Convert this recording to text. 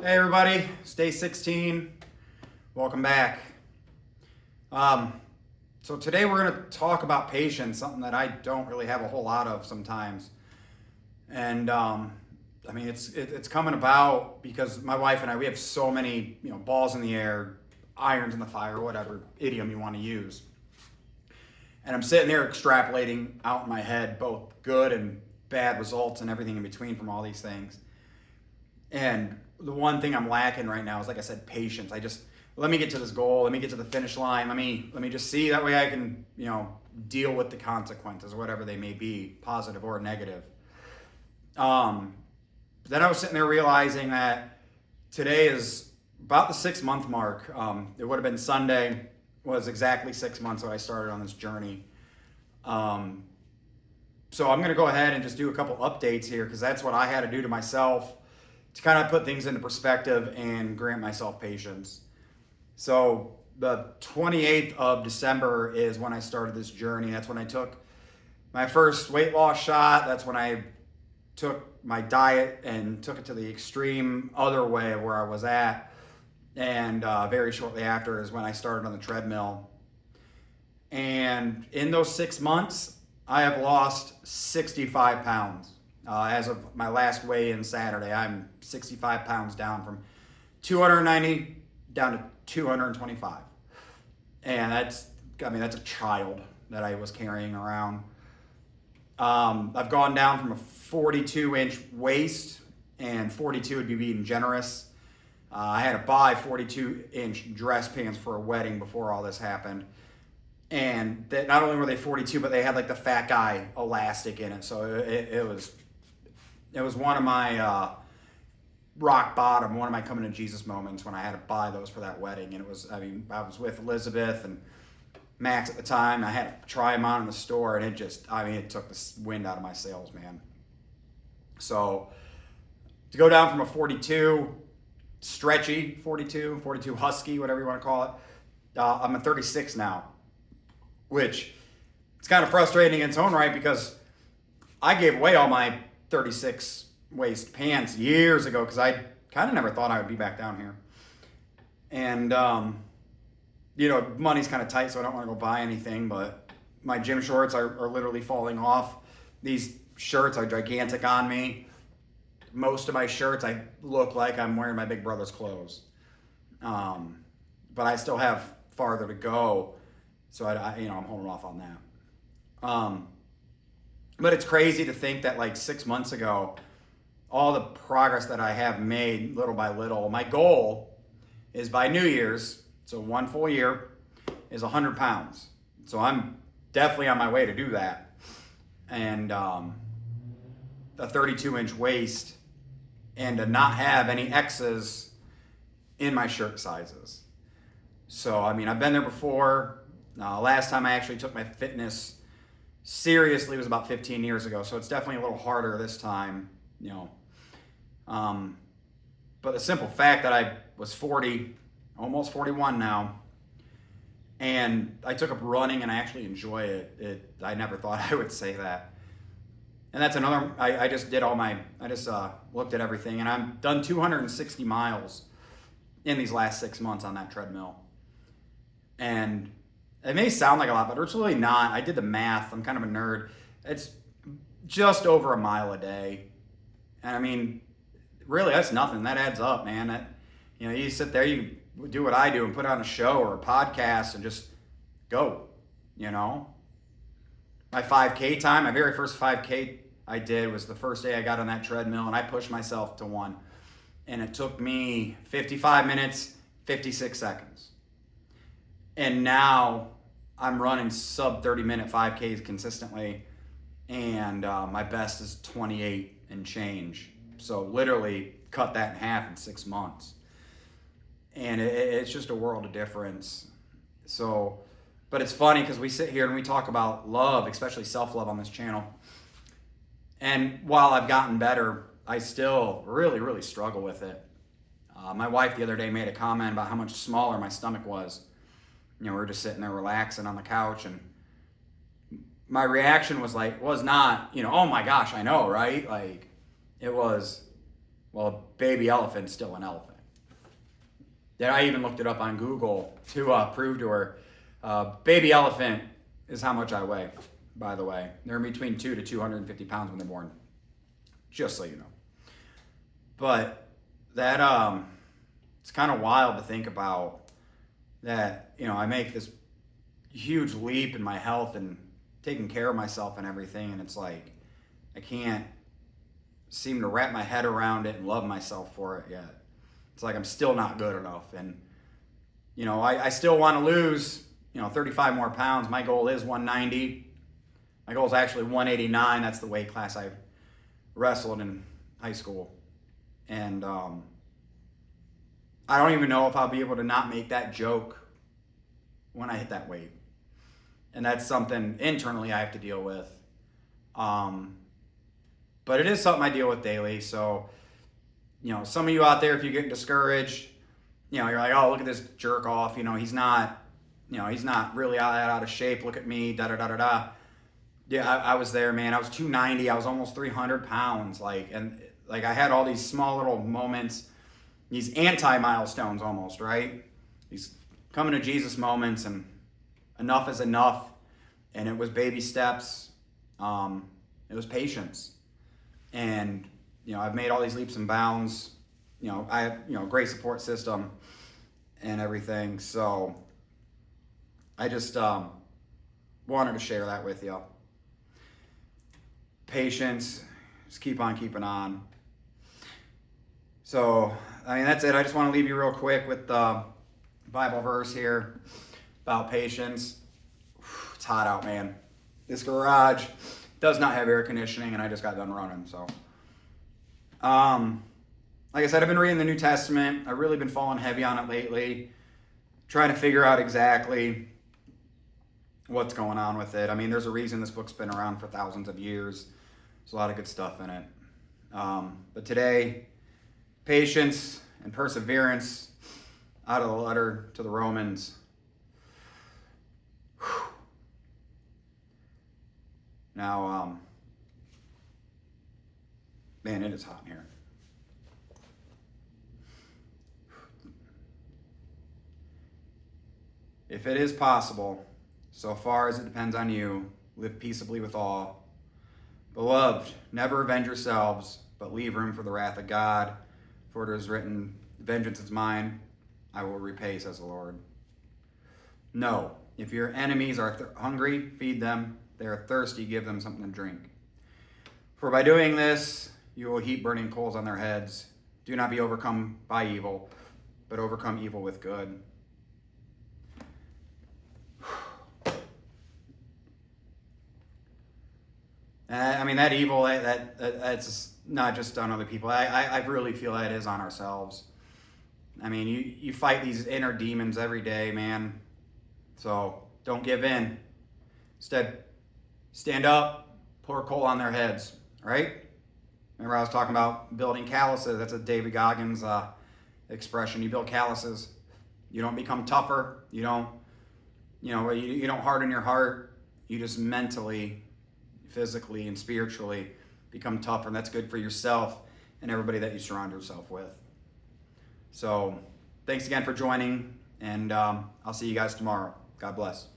Hey everybody, it's day 16. Welcome back. So today we're going to talk about patience, something that I don't really have a whole lot of sometimes. And it's coming about because my wife and I, we have so many, balls in the air, irons in the fire, whatever idiom you want to use. And I'm sitting there extrapolating out in my head both good and bad results and everything in between from all these things. And the one thing I'm lacking right now is, like I said, patience. Let me get to this goal. Let me get to the finish line. Let me just see. That way I can, deal with the consequences, whatever they may be, positive or negative. Then I was sitting there realizing that today is about the 6-month mark. It would have been Sunday, was exactly 6 months when I started on this journey. So I'm going to go ahead and just do a couple updates here because that's what I had to do to myself to kind of put things into perspective and grant myself patience. So the 28th of December is when I started this journey. That's when I took my first weight loss shot. That's when I took my diet and took it to the extreme other way of where I was at. And very shortly after is when I started on the treadmill. And in those 6 months, I have lost 65 pounds. As of my last weigh-in Saturday, I'm 65 pounds down from 290 down to 225. And that's a child that I was carrying around. I've gone down from a 42-inch waist, and 42 would be being generous. I had to buy 42-inch dress pants for a wedding before all this happened. And not only were they 42, but they had like the fat guy elastic in it. So it was one of my rock bottom, one of my coming to Jesus moments when I had to buy those for that wedding. And I was with Elizabeth and Max at the time. I had to try them on in the store, and it took the wind out of my sails, man. So to go down from a 42, stretchy 42 husky, whatever you want to call it, I'm a 36 now, which it's kind of frustrating in its own right because I gave away all my 36 waist pants years ago because I kind of never thought I would be back down here. And, money's kind of tight, so I don't want to go buy anything, but my gym shorts are literally falling off. These shirts are gigantic on me. Most of my shirts, I look like I'm wearing my big brother's clothes. But I still have farther to go, so I'm holding off on that. But it's crazy to think that like 6 months ago, all the progress that I have made little by little, my goal is by New Year's, so 1 full year, is 100 pounds. So I'm definitely on my way to do that. And a 32-inch waist, and to not have any X's in my shirt sizes. So, I've been there before. Last time I actually took my fitness seriously was about 15 years ago, so it's definitely a little harder this time, But the simple fact that I was 40, almost 41 now, and I took up running and I actually enjoy it. I never thought I would say that. And that's another, I just looked at everything, and I've done 260 miles in these last 6 months on that treadmill. And it may sound like a lot, but it's really not. I did the math. I'm kind of a nerd. It's just over a mile a day. And really, that's nothing. That adds up, man. You sit there, you do what I do and put on a show or a podcast and just go, My 5K time, my very first 5K I did was the first day I got on that treadmill, and I pushed myself to one. And it took me 55 minutes, 56 seconds. And now I'm running sub 30-minute 5Ks consistently, and my best is 28 and change. So literally cut that in half in 6 months. And it's just a world of difference. So, but it's funny because we sit here and we talk about love, especially self-love on this channel. And while I've gotten better, I still really, really struggle with it. My wife the other day made a comment about how much smaller my stomach was. We were just sitting there relaxing on the couch, and my reaction was not, oh my gosh, I know, right? Like, it was, well, a baby elephant's still an elephant. that I even looked it up on Google to prove to her. Baby elephant is how much I weigh, by the way. They're between 2 to 250 pounds when they're born, just so you know. But that, it's kind of wild to think about that, I make this huge leap in my health and taking care of myself and everything, and it's like I can't seem to wrap my head around it and love myself for it yet. It's like I'm still not good enough, and I still want to lose 35 more pounds. My goal is 190. My goal is actually 189. That's the weight class I wrestled in high school, and I don't even know if I'll be able to not make that joke when I hit that weight. And that's something internally I have to deal with. But it is something I deal with daily. So, some of you out there, if you're getting discouraged, you're like, oh, look at this jerk off. He's not really out of shape. Look at me, da da da da da. Yeah, I was there, man. I was 290. I was almost 300 pounds. I had all these small little moments, these anti-milestones almost, right? These coming to Jesus moments, and enough is enough. And it was baby steps. It was patience. And, I've made all these leaps and bounds. I have, a great support system and everything. So I just wanted to share that with you. Patience, just keep on keeping on. So, that's it. I just want to leave you real quick with the Bible verse here about patience. It's hot out, man. This garage does not have air conditioning, and I just got done running. So, like I said, I've been reading the New Testament. I've really been falling heavy on it lately, trying to figure out exactly what's going on with it. There's a reason this book's been around for thousands of years. There's a lot of good stuff in it. But today, patience and perseverance out of the letter to the Romans. Now, man, it is hot in here. If it is possible, so far as it depends on you, live peaceably with all. Beloved, never avenge yourselves, but leave room for the wrath of God. For it is written, vengeance is mine, I will repay, says the Lord. No, if your enemies are hungry, feed them. They are thirsty, give them something to drink. For by doing this, you will heap burning coals on their heads. Do not be overcome by evil, but overcome evil with good. That evil, that's not just on other people. I really feel that is on ourselves. You fight these inner demons every day, man. So don't give in. Instead, stand up, pour coal on their heads, right? Remember I was talking about building calluses. That's a David Goggins expression. You build calluses. You don't become tougher. You don't harden your heart. You just mentally, physically, and spiritually become tougher. And that's good for yourself and everybody that you surround yourself with. So thanks again for joining, and I'll see you guys tomorrow. God bless.